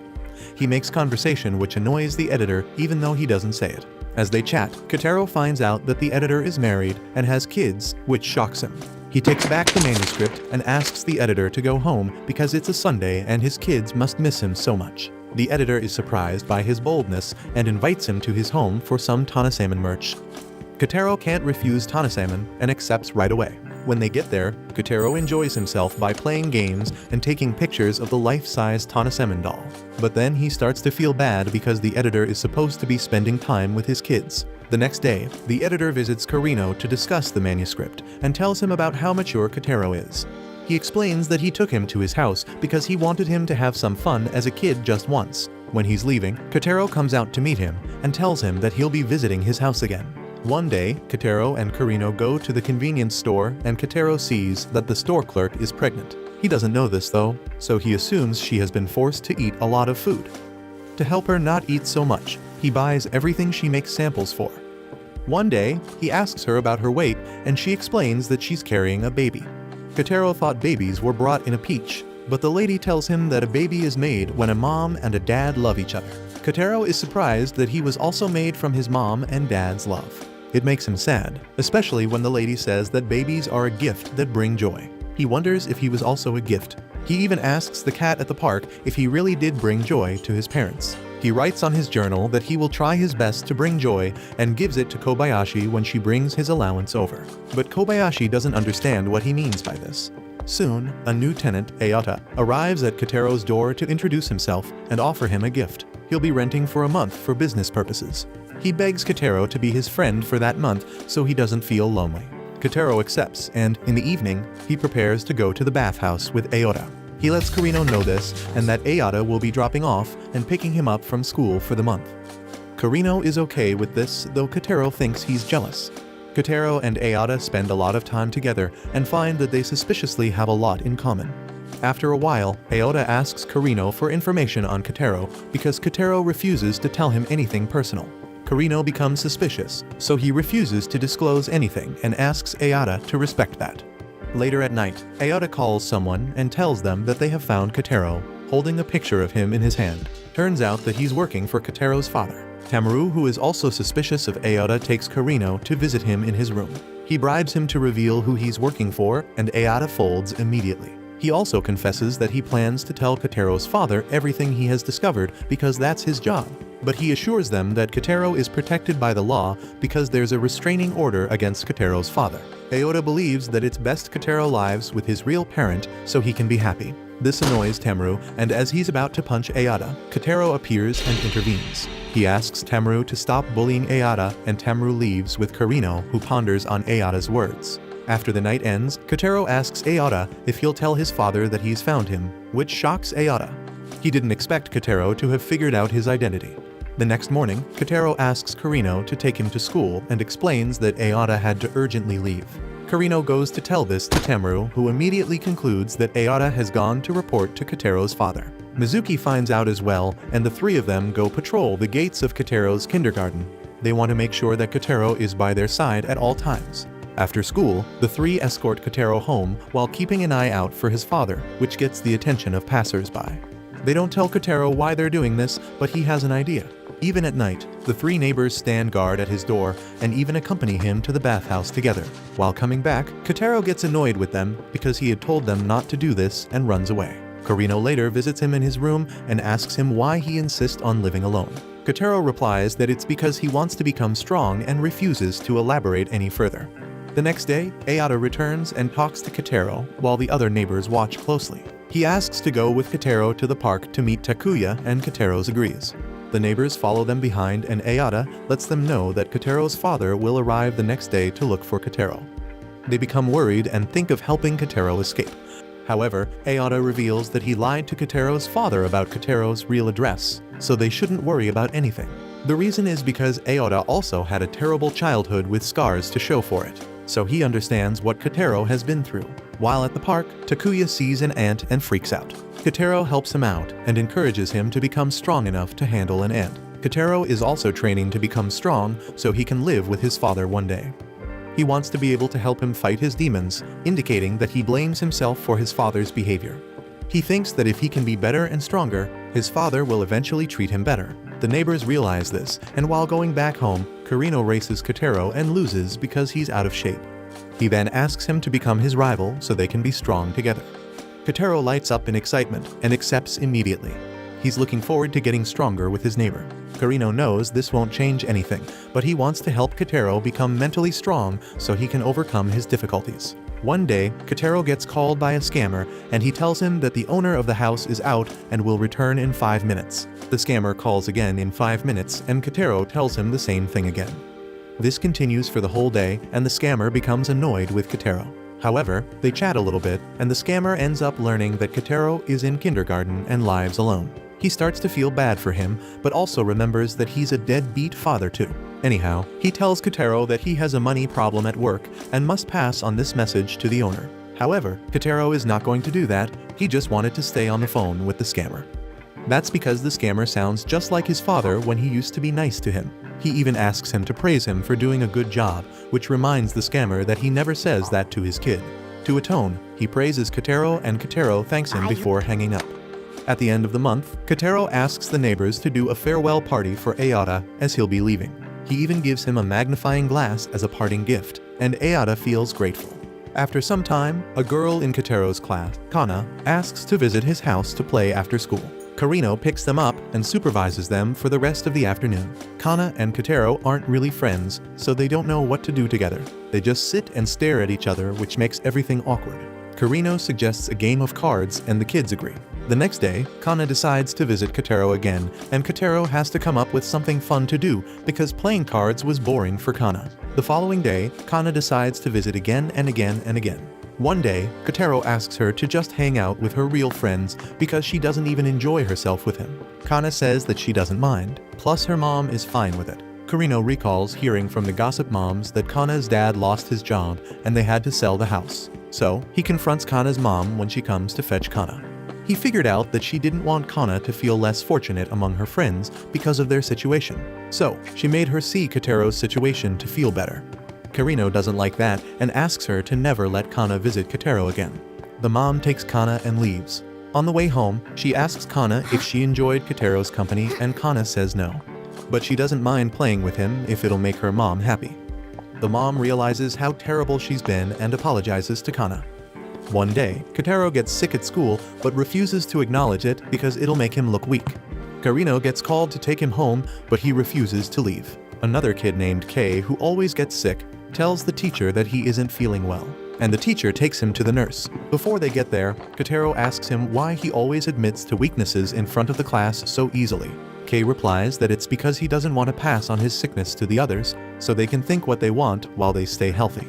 He makes conversation which annoys the editor even though he doesn't say it. As they chat, Kotaro finds out that the editor is married and has kids, which shocks him. He takes back the manuscript and asks the editor to go home because it's a Sunday and his kids must miss him so much. The editor is surprised by his boldness and invites him to his home for some Tanasamen merch. Kotaro can't refuse Tanasamen and accepts right away. When they get there, Kotaro enjoys himself by playing games and taking pictures of the life-size Tanasamen doll. But then he starts to feel bad because the editor is supposed to be spending time with his kids. The next day, the editor visits Karino to discuss the manuscript and tells him about how mature Kotaro is. He explains that he took him to his house because he wanted him to have some fun as a kid just once. When he's leaving, Kotaro comes out to meet him and tells him that he'll be visiting his house again. One day, Kotaro and Karino go to the convenience store and Kotaro sees that the store clerk is pregnant. He doesn't know this though, so he assumes she has been forced to eat a lot of food. To help her not eat so much, he buys everything she makes samples for. One day, he asks her about her weight and she explains that she's carrying a baby. Kotaro thought babies were brought in a peach, but the lady tells him that a baby is made when a mom and a dad love each other. Kotaro is surprised that he was also made from his mom and dad's love. It makes him sad, especially when the lady says that babies are a gift that bring joy. He wonders if he was also a gift. He even asks the cat at the park if he really did bring joy to his parents. He writes on his journal that he will try his best to bring joy and gives it to Kobayashi when she brings his allowance over. But Kobayashi doesn't understand what he means by this. Soon, a new tenant, Ayata, arrives at Kotaro's door to introduce himself and offer him a gift. He'll be renting for a month for business purposes. He begs Kotaro to be his friend for that month so he doesn't feel lonely. Kotaro accepts, and in the evening, he prepares to go to the bathhouse with Ayota. He lets Karino know this and that Ayata will be dropping off and picking him up from school for the month. Karino is okay with this, though Kotaro thinks he's jealous. Kotaro and Ayata spend a lot of time together and find that they suspiciously have a lot in common. After a while, Ayota asks Karino for information on Kotaro because Kotaro refuses to tell him anything personal. Karino becomes suspicious, so he refuses to disclose anything and asks Ayata to respect that. Later at night, Ayata calls someone and tells them that they have found Kotaro, holding a picture of him in his hand. Turns out that he's working for Kotaro's father. Tamaru, who is also suspicious of Ayata, takes Karino to visit him in his room. He bribes him to reveal who he's working for, and Ayata folds immediately. He also confesses that he plans to tell Kotaro's father everything he has discovered because that's his job. But he assures them that Kotaro is protected by the law because there's a restraining order against Kotaro's father. Ayota believes that it's best Kotaro lives with his real parent so he can be happy. This annoys Tamaru, and as he's about to punch Ayata, Kotaro appears and intervenes. He asks Tamaru to stop bullying Ayata, and Tamaru leaves with Karino, who ponders on Ayata's words. After the night ends, Kotaro asks Ayata if he'll tell his father that he's found him, which shocks Ayata. He didn't expect Kotaro to have figured out his identity. The next morning, Kotaro asks Karino to take him to school and explains that Ayata had to urgently leave. Karino goes to tell this to Temeru, who immediately concludes that Ayada has gone to report to Kotaro's father. Mizuki finds out as well, and the three of them go patrol the gates of Kotaro's kindergarten. They want to make sure that Kotaro is by their side at all times. After school, the three escort Kotaro home while keeping an eye out for his father, which gets the attention of passers-by. They don't tell Kotaro why they're doing this, but he has an idea. Even at night, the three neighbors stand guard at his door and even accompany him to the bathhouse together. While coming back, Kotaro gets annoyed with them because he had told them not to do this and runs away. Karino later visits him in his room and asks him why he insists on living alone. Kotaro replies that it's because he wants to become strong and refuses to elaborate any further. The next day, Ayada returns and talks to Kotaro while the other neighbors watch closely. He asks to go with Kotaro to the park to meet Takuya, and Kotaro agrees. The neighbors follow them behind, and Ayada lets them know that Kotaro's father will arrive the next day to look for Kotaro. They become worried and think of helping Kotaro escape. However, Ayada reveals that he lied to Kotaro's father about Kotaro's real address, so they shouldn't worry about anything. The reason is because Ayada also had a terrible childhood with scars to show for it, so he understands what Kotaro has been through. While at the park, Takuya sees an ant and freaks out. Kotaro helps him out and encourages him to become strong enough to handle an ant. Kotaro is also training to become strong so he can live with his father one day. He wants to be able to help him fight his demons, indicating that he blames himself for his father's behavior. He thinks that if he can be better and stronger, his father will eventually treat him better. The neighbors realize this, and while going back home, Karino races Kotaro and loses because he's out of shape. He then asks him to become his rival so they can be strong together. Kotaro lights up in excitement and accepts immediately. He's looking forward to getting stronger with his neighbor. Karino knows this won't change anything, but he wants to help Kotaro become mentally strong so he can overcome his difficulties. One day, Kotaro gets called by a scammer and he tells him that the owner of the house is out and will return in 5 minutes. The scammer calls again in 5 minutes and Kotaro tells him the same thing again. This continues for the whole day and the scammer becomes annoyed with Kotaro. However, they chat a little bit and the scammer ends up learning that Kotaro is in kindergarten and lives alone. He starts to feel bad for him, but also remembers that he's a deadbeat father too. Anyhow, he tells Kotaro that he has a money problem at work and must pass on this message to the owner. However, Kotaro is not going to do that, he just wanted to stay on the phone with the scammer. That's because the scammer sounds just like his father when he used to be nice to him. He even asks him to praise him for doing a good job, which reminds the scammer that he never says that to his kid. To atone, he praises Kotaro and Kotaro thanks him before hanging up. At the end of the month, Kotaro asks the neighbors to do a farewell party for Ayada as he'll be leaving. He even gives him a magnifying glass as a parting gift, and Ayada feels grateful. After some time, a girl in Kotaro's class, Kana, asks to visit his house to play after school. Karino picks them up and supervises them for the rest of the afternoon. Kana and Kotaro aren't really friends, so they don't know what to do together. They just sit and stare at each other, which makes everything awkward. Karino suggests a game of cards and the kids agree. The next day, Kana decides to visit Kotaro again, and Kotaro has to come up with something fun to do because playing cards was boring for Kana. The following day, Kana decides to visit again and again and again. One day, Kotaro asks her to just hang out with her real friends because she doesn't even enjoy herself with him. Kana says that she doesn't mind, plus her mom is fine with it. Karino recalls hearing from the gossip moms that Kana's dad lost his job and they had to sell the house. So, he confronts Kana's mom when she comes to fetch Kana. He figured out that she didn't want Kana to feel less fortunate among her friends because of their situation. So, she made her see Kotaro's situation to feel better. Karino doesn't like that and asks her to never let Kana visit Kotaro again. The mom takes Kana and leaves. On the way home, she asks Kana if she enjoyed Kotaro's company and Kana says no. But she doesn't mind playing with him if it'll make her mom happy. The mom realizes how terrible she's been and apologizes to Kana. One day, Kotaro gets sick at school but refuses to acknowledge it because it'll make him look weak. Karino gets called to take him home, but he refuses to leave. Another kid named Kei, who always gets sick, tells the teacher that he isn't feeling well, and the teacher takes him to the nurse. Before they get there, Kotaro asks him why he always admits to weaknesses in front of the class so easily. Kei replies that it's because he doesn't want to pass on his sickness to the others, so they can think what they want while they stay healthy.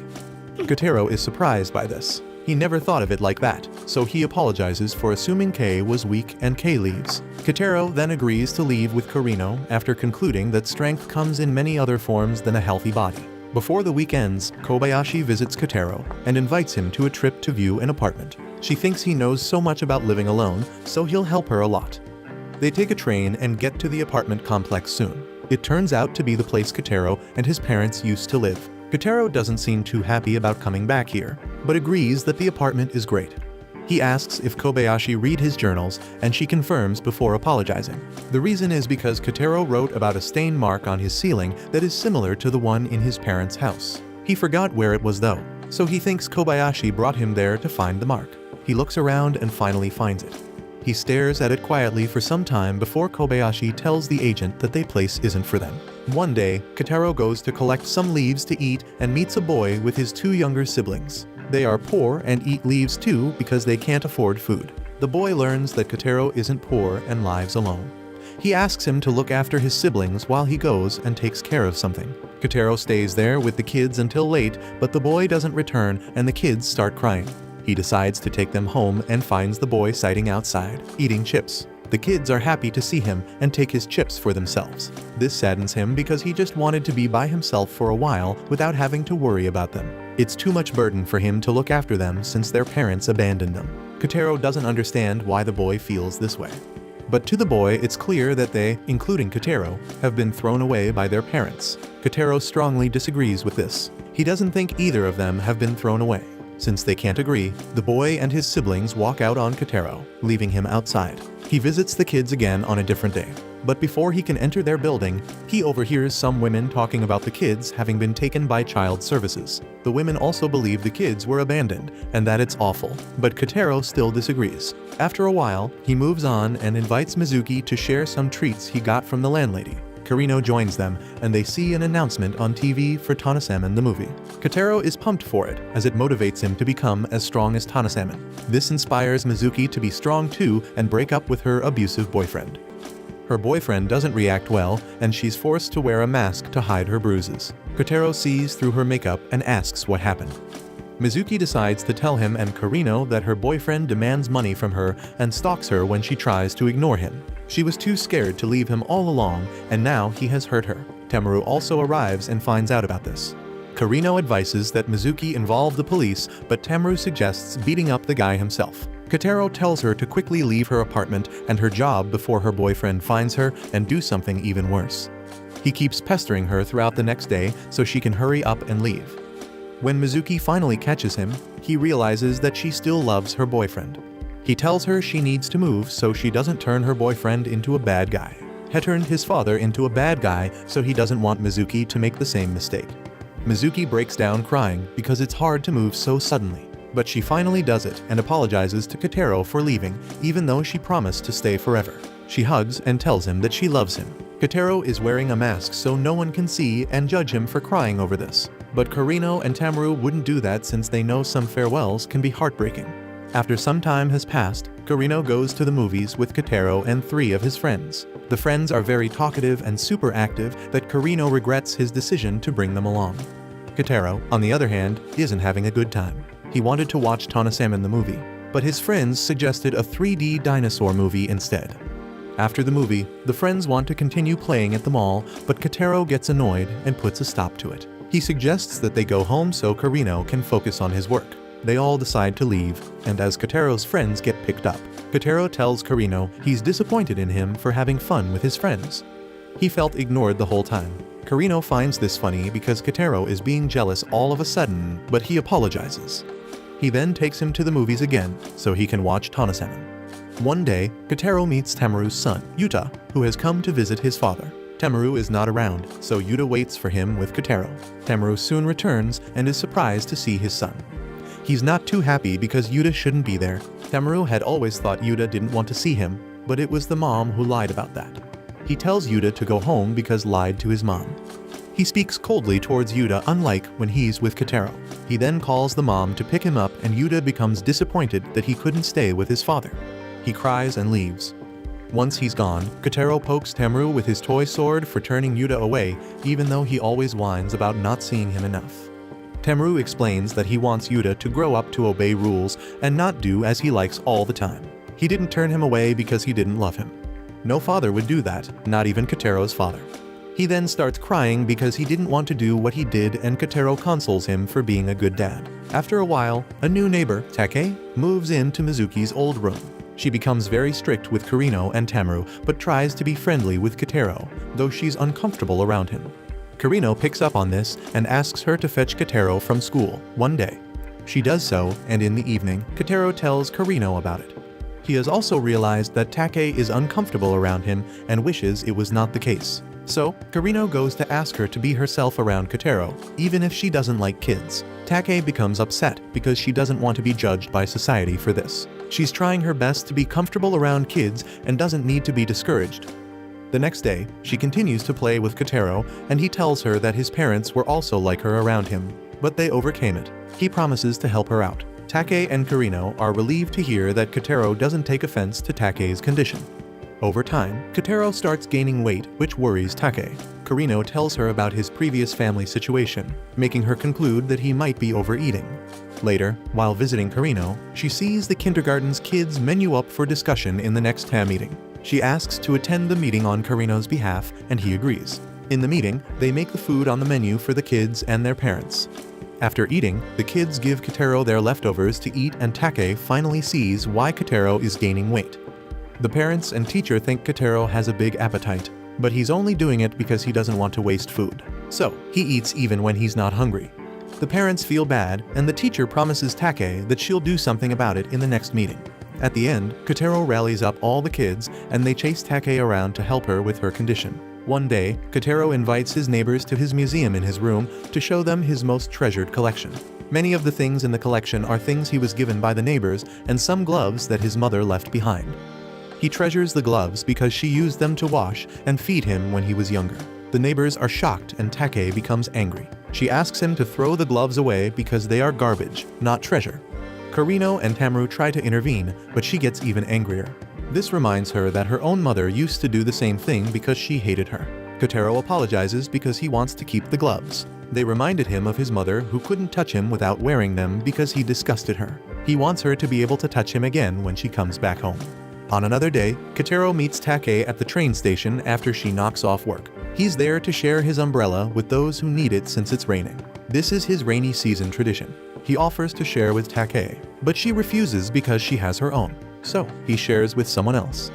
Kotaro is surprised by this. He never thought of it like that, so he apologizes for assuming Kei was weak and Kei leaves. Kotaro then agrees to leave with Karino after concluding that strength comes in many other forms than a healthy body. Before the week ends, Kobayashi visits Kotaro and invites him to a trip to view an apartment. She thinks he knows so much about living alone, so he'll help her a lot. They take a train and get to the apartment complex soon. It turns out to be the place Kotaro and his parents used to live. Kotaro doesn't seem too happy about coming back here, but agrees that the apartment is great. He asks if Kobayashi read his journals, and she confirms before apologizing. The reason is because Kotaro wrote about a stain mark on his ceiling that is similar to the one in his parents' house. He forgot where it was though, so he thinks Kobayashi brought him there to find the mark. He looks around and finally finds it. He stares at it quietly for some time before Kobayashi tells the agent that the place isn't for them. One day, Kotaro goes to collect some leaves to eat and meets a boy with his 2 younger siblings. They are poor and eat leaves too because they can't afford food. The boy learns that Kotaro isn't poor and lives alone. He asks him to look after his siblings while he goes and takes care of something. Kotaro stays there with the kids until late, but the boy doesn't return and the kids start crying. He decides to take them home and finds the boy sitting outside, eating chips. The kids are happy to see him and take his chips for themselves. This saddens him because he just wanted to be by himself for a while without having to worry about them. It's too much burden for him to look after them since their parents abandoned them. Kotaro doesn't understand why the boy feels this way. But to the boy, it's clear that they, including Kotaro, have been thrown away by their parents. Kotaro strongly disagrees with this. He doesn't think either of them have been thrown away. Since they can't agree, the boy and his siblings walk out on Kotaro, leaving him outside. He visits the kids again on a different day. But before he can enter their building, he overhears some women talking about the kids having been taken by child services. The women also believe the kids were abandoned and that it's awful, but Kotaro still disagrees. After a while, he moves on and invites Mizuki to share some treats he got from the landlady. Karino joins them, and they see an announcement on TV for Tanasaman the movie. Kotaro is pumped for it, as it motivates him to become as strong as Tanasaman. This inspires Mizuki to be strong too and break up with her abusive boyfriend. Her boyfriend doesn't react well, and she's forced to wear a mask to hide her bruises. Kotaro sees through her makeup and asks what happened. Mizuki decides to tell him and Karino that her boyfriend demands money from her and stalks her when she tries to ignore him. She was too scared to leave him all along, and now he has hurt her. Tamaru also arrives and finds out about this. Karino advises that Mizuki involve the police, but Tamaru suggests beating up the guy himself. Kotaro tells her to quickly leave her apartment and her job before her boyfriend finds her and do something even worse. He keeps pestering her throughout the next day so she can hurry up and leave. When Mizuki finally catches him, he realizes that she still loves her boyfriend. He tells her she needs to move so she doesn't turn her boyfriend into a bad guy. He turned his father into a bad guy, so he doesn't want Mizuki to make the same mistake. Mizuki breaks down crying because it's hard to move so suddenly. But she finally does it and apologizes to Kotaro for leaving, even though she promised to stay forever. She hugs and tells him that she loves him. Kotaro is wearing a mask so no one can see and judge him for crying over this. But Karino and Tamaru wouldn't do that since they know some farewells can be heartbreaking. After some time has passed, Karino goes to the movies with Kotaro and 3 of his friends. The friends are very talkative and super active that Karino regrets his decision to bring them along. Kotaro, on the other hand, isn't having a good time. He wanted to watch Tanasaman the movie, but his friends suggested a 3D dinosaur movie instead. After the movie, the friends want to continue playing at the mall, but Kotaro gets annoyed and puts a stop to it. He suggests that they go home so Karino can focus on his work. They all decide to leave, and as Kotaro's friends get picked up, Kotaro tells Karino he's disappointed in him for having fun with his friends. He felt ignored the whole time. Karino finds this funny because Kotaro is being jealous all of a sudden, but he apologizes. He then takes him to the movies again so he can watch Tanasaman. One day, Kotaro meets Tamaru's son, Yuta, who has come to visit his father. Tamaru is not around, so Yuta waits for him with Kotaro. Tamaru soon returns and is surprised to see his son. He's not too happy because Yuta shouldn't be there. Tamaru had always thought Yuta didn't want to see him, but it was the mom who lied about that. He tells Yuta to go home because lied to his mom. He speaks coldly towards Yuta, unlike when he's with Kotaro. He then calls the mom to pick him up and Yuta becomes disappointed that he couldn't stay with his father. He cries and leaves. Once he's gone, Kotaro pokes Tamaru with his toy sword for turning Yuta away, even though he always whines about not seeing him enough. Tamaru explains that he wants Yuta to grow up to obey rules and not do as he likes all the time. He didn't turn him away because he didn't love him. No father would do that, not even Kotaro's father. He then starts crying because he didn't want to do what he did, and Kotaro consoles him for being a good dad. After a while, a new neighbor, Take, moves into Mizuki's old room. She becomes very strict with Karino and Tamaru, but tries to be friendly with Kotaro, though she's uncomfortable around him. Karino picks up on this and asks her to fetch Kotaro from school one day. She does so, and in the evening, Kotaro tells Karino about it. He has also realized that Take is uncomfortable around him and wishes it was not the case. So, Karino goes to ask her to be herself around Kotaro, even if she doesn't like kids. Take becomes upset because she doesn't want to be judged by society for this. She's trying her best to be comfortable around kids and doesn't need to be discouraged. The next day, she continues to play with Kotaro, and he tells her that his parents were also like her around him, but they overcame it. He promises to help her out. Take and Karino are relieved to hear that Kotaro doesn't take offense to Take's condition. Over time, Kotaro starts gaining weight, which worries Take. Karino tells her about his previous family situation, making her conclude that he might be overeating. Later, while visiting Karino, she sees the kindergarten's kids menu up for discussion in the next TAM meeting. She asks to attend the meeting on Karino's behalf, and he agrees. In the meeting, they make the food on the menu for the kids and their parents. After eating, the kids give Kotaro their leftovers to eat, and Take finally sees why Kotaro is gaining weight. The parents and teacher think Kotaro has a big appetite, but he's only doing it because he doesn't want to waste food. So, he eats even when he's not hungry. The parents feel bad, and the teacher promises Take that she'll do something about it in the next meeting. At the end, Kotaro rallies up all the kids, and they chase Take around to help her with her condition. One day, Kotaro invites his neighbors to his museum in his room to show them his most treasured collection. Many of the things in the collection are things he was given by the neighbors, and some gloves that his mother left behind. He treasures the gloves because she used them to wash and feed him when he was younger. The neighbors are shocked, and Take becomes angry. She asks him to throw the gloves away because they are garbage, not treasure. Karino and Tamaru try to intervene, but she gets even angrier. This reminds her that her own mother used to do the same thing because she hated her. Kotaro apologizes because he wants to keep the gloves. They reminded him of his mother, who couldn't touch him without wearing them because he disgusted her. He wants her to be able to touch him again when she comes back home. On another day, Kotaro meets Take at the train station after she knocks off work. He's there to share his umbrella with those who need it since it's raining. This is his rainy season tradition. He offers to share with Take, but she refuses because she has her own. So, he shares with someone else.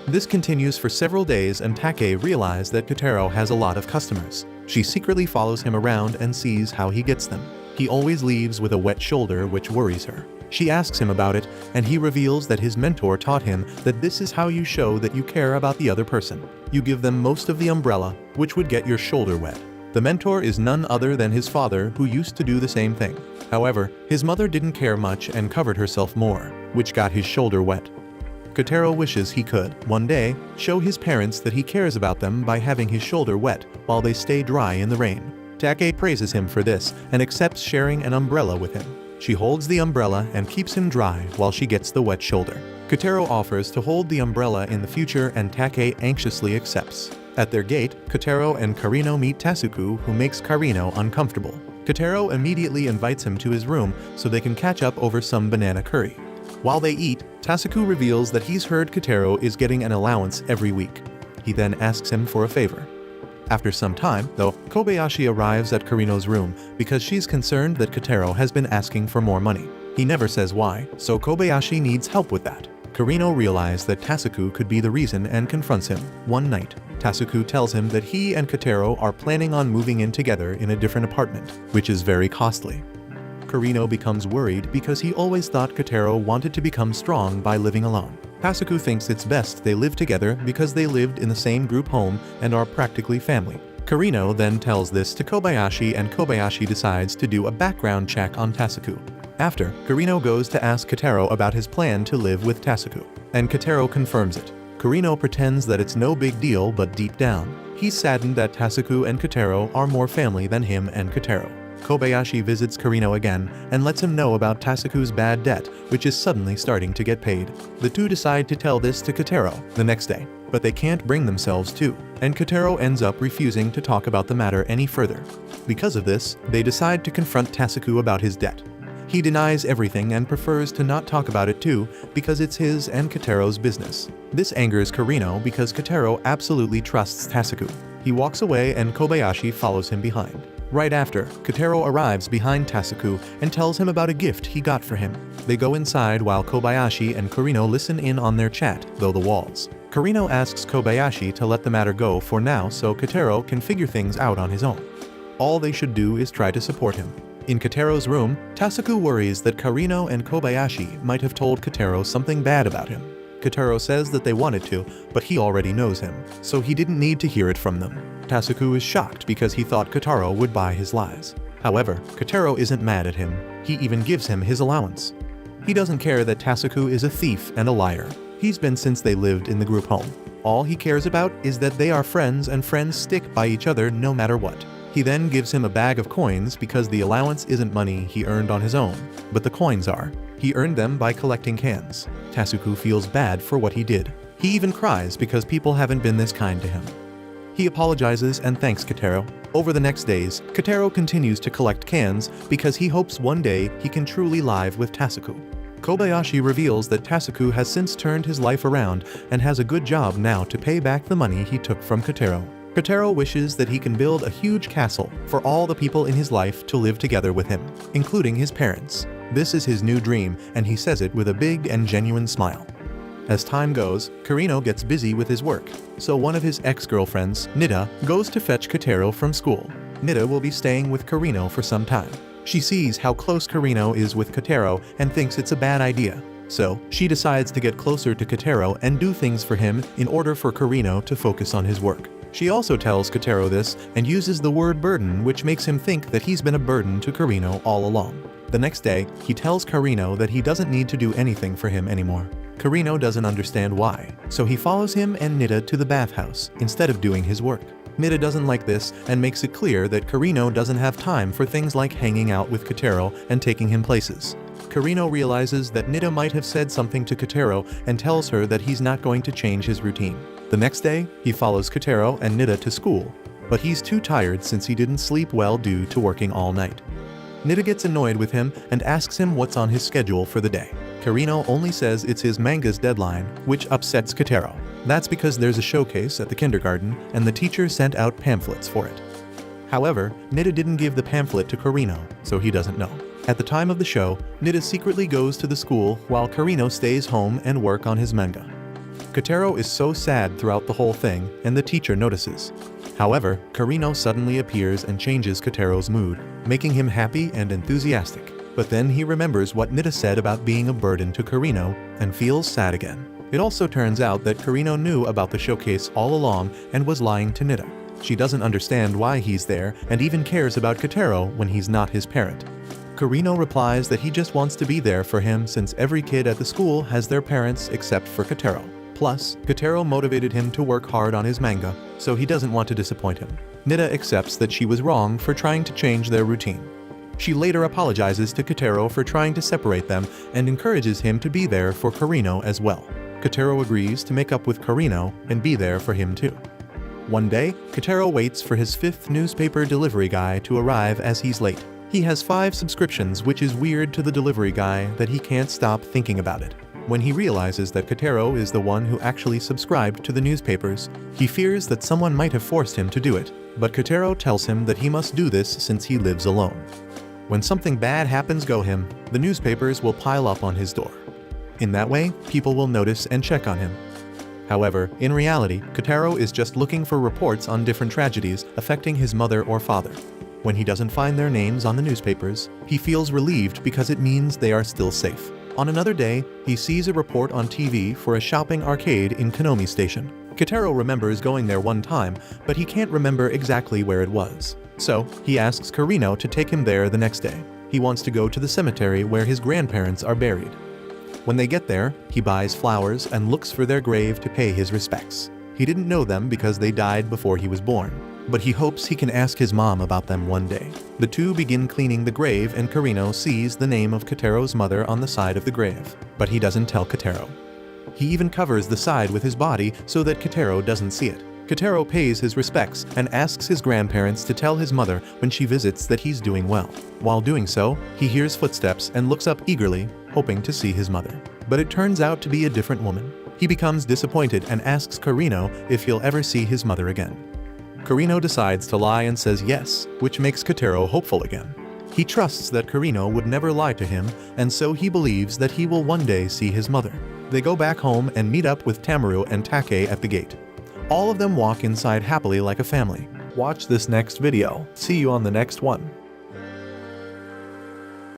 This continues for several days, and Take realizes that Kotaro has a lot of customers. She secretly follows him around and sees how he gets them. He always leaves with a wet shoulder, which worries her. She asks him about it, and he reveals that his mentor taught him that this is how you show that you care about the other person. You give them most of the umbrella, which would get your shoulder wet. The mentor is none other than his father, who used to do the same thing. However, his mother didn't care much and covered herself more, which got his shoulder wet. Kotaro wishes he could, one day, show his parents that he cares about them by having his shoulder wet while they stay dry in the rain. Take praises him for this and accepts sharing an umbrella with him. She holds the umbrella and keeps him dry while she gets the wet shoulder. Kotaro offers to hold the umbrella in the future, and Take anxiously accepts. At their gate, Kotaro and Karino meet Tasuku, who makes Karino uncomfortable. Kotaro immediately invites him to his room so they can catch up over some banana curry. While they eat, Tasuku reveals that he's heard Kotaro is getting an allowance every week. He then asks him for a favor. After some time, though, Kobayashi arrives at Karino's room because she's concerned that Kotaro has been asking for more money. He never says why, so Kobayashi needs help with that. Karino realizes that Tasuku could be the reason and confronts him. One night, Tasuku tells him that he and Kotaro are planning on moving in together in a different apartment, which is very costly. Karino becomes worried because he always thought Kotaro wanted to become strong by living alone. Tasuku thinks it's best they live together because they lived in the same group home and are practically family. Karino then tells this to Kobayashi, and Kobayashi decides to do a background check on Tasuku. After, Karino goes to ask Kotaro about his plan to live with Tasuku, and Kotaro confirms it. Karino pretends that it's no big deal, but deep down, he's saddened that Tasuku and Kotaro are more family than him and Kotaro. Kobayashi visits Karino again and lets him know about Tasuku's bad debt, which is suddenly starting to get paid. The two decide to tell this to Kotaro the next day, but they can't bring themselves to, and Kotaro ends up refusing to talk about the matter any further. Because of this, they decide to confront Tasuku about his debt. He denies everything and prefers to not talk about it too, because it's his and Kotaro's business. This angers Karino because Kotaro absolutely trusts Tasuku. He walks away and Kobayashi follows him behind. Right after, Kotaro arrives behind Tasuku and tells him about a gift he got for him. They go inside while Kobayashi and Kurino listen in on their chat, though the walls. Kurino asks Kobayashi to let the matter go for now so Kotaro can figure things out on his own. All they should do is try to support him. In Kotaro's room, Tasuku worries that Kurino and Kobayashi might have told Kotaro something bad about him. Kotaro says that they wanted to, but he already knows him, so he didn't need to hear it from them. Tasuku is shocked because he thought Kotaro would buy his lies. However, Kotaro isn't mad at him. He even gives him his allowance. He doesn't care that Tasuku is a thief and a liar. He's been since they lived in the group home. All he cares about is that they are friends and friends stick by each other no matter what. He then gives him a bag of coins because the allowance isn't money he earned on his own, but the coins are. He earned them by collecting cans. Tasuku feels bad for what he did. He even cries because people haven't been this kind to him. He apologizes and thanks Kotaro. Over the next days, Kotaro continues to collect cans because he hopes one day he can truly live with Tasuku. Kobayashi reveals that Tasuku has since turned his life around and has a good job now to pay back the money he took from Kotaro. Kotaro wishes that he can build a huge castle for all the people in his life to live together with him, including his parents. This is his new dream, and he says it with a big and genuine smile. As time goes, Kurino gets busy with his work, so one of his ex-girlfriends, Nida, goes to fetch Kotaro from school. Nida will be staying with Kurino for some time. She sees how close Kurino is with Kotaro and thinks it's a bad idea. So, she decides to get closer to Kotaro and do things for him in order for Kurino to focus on his work. She also tells Kotaro this and uses the word burden, which makes him think that he's been a burden to Kurino all along. The next day, he tells Kurino that he doesn't need to do anything for him anymore. Kurino doesn't understand why, so he follows him and Nida to the bathhouse instead of doing his work. Nida doesn't like this and makes it clear that Kurino doesn't have time for things like hanging out with Kotaro and taking him places. Kurino realizes that Nida might have said something to Kotaro and tells her that he's not going to change his routine. The next day, he follows Kotaro and Nida to school, but he's too tired since he didn't sleep well due to working all night. Nida gets annoyed with him and asks him what's on his schedule for the day. Kurino only says it's his manga's deadline, which upsets Kotaro. That's because there's a showcase at the kindergarten and the teacher sent out pamphlets for it. However, Nida didn't give the pamphlet to Kurino, so he doesn't know. At the time of the show, Nida secretly goes to the school while Kurino stays home and work on his manga. Kotaro is so sad throughout the whole thing, and the teacher notices. However, Kurino suddenly appears and changes Kotaro's mood, making him happy and enthusiastic. But then he remembers what Nida said about being a burden to Kurino and feels sad again. It also turns out that Kurino knew about the showcase all along and was lying to Nida. She doesn't understand why he's there and even cares about Kotaro when he's not his parent. Kurino replies that he just wants to be there for him since every kid at the school has their parents except for Kotaro. Plus, Kotaro motivated him to work hard on his manga, so he doesn't want to disappoint him. Nida accepts that she was wrong for trying to change their routine. She later apologizes to Kotaro for trying to separate them and encourages him to be there for Kurino as well. Kotaro agrees to make up with Kurino and be there for him too. One day, Kotaro waits for his 5th newspaper delivery guy to arrive as he's late. He has 5 subscriptions, which is weird to the delivery guy that he can't stop thinking about it. When he realizes that Kotaro is the one who actually subscribed to the newspapers, he fears that someone might have forced him to do it, but Kotaro tells him that he must do this since he lives alone. When something bad happens to him, the newspapers will pile up on his door. In that way, people will notice and check on him. However, in reality, Kotaro is just looking for reports on different tragedies affecting his mother or father. When he doesn't find their names on the newspapers, he feels relieved because it means they are still safe. On another day, he sees a report on TV for a shopping arcade in Konomi Station. Kotaro remembers going there one time, but he can't remember exactly where it was. So, he asks Kurino to take him there the next day. He wants to go to the cemetery where his grandparents are buried. When they get there, he buys flowers and looks for their grave to pay his respects. He didn't know them because they died before he was born, but he hopes he can ask his mom about them one day. The two begin cleaning the grave and Kurino sees the name of Kotaro's mother on the side of the grave, but he doesn't tell Kotaro. He even covers the side with his body so that Kotaro doesn't see it. Kotaro pays his respects and asks his grandparents to tell his mother when she visits that he's doing well. While doing so, he hears footsteps and looks up eagerly, hoping to see his mother. But it turns out to be a different woman. He becomes disappointed and asks Kurino if he'll ever see his mother again. Carino decides to lie and says yes, which makes Kotaro hopeful again. He trusts that Carino would never lie to him, and so he believes that he will one day see his mother. They go back home and meet up with Tamaru and Take at the gate. All of them walk inside happily like a family. Watch this next video. See you on the next one.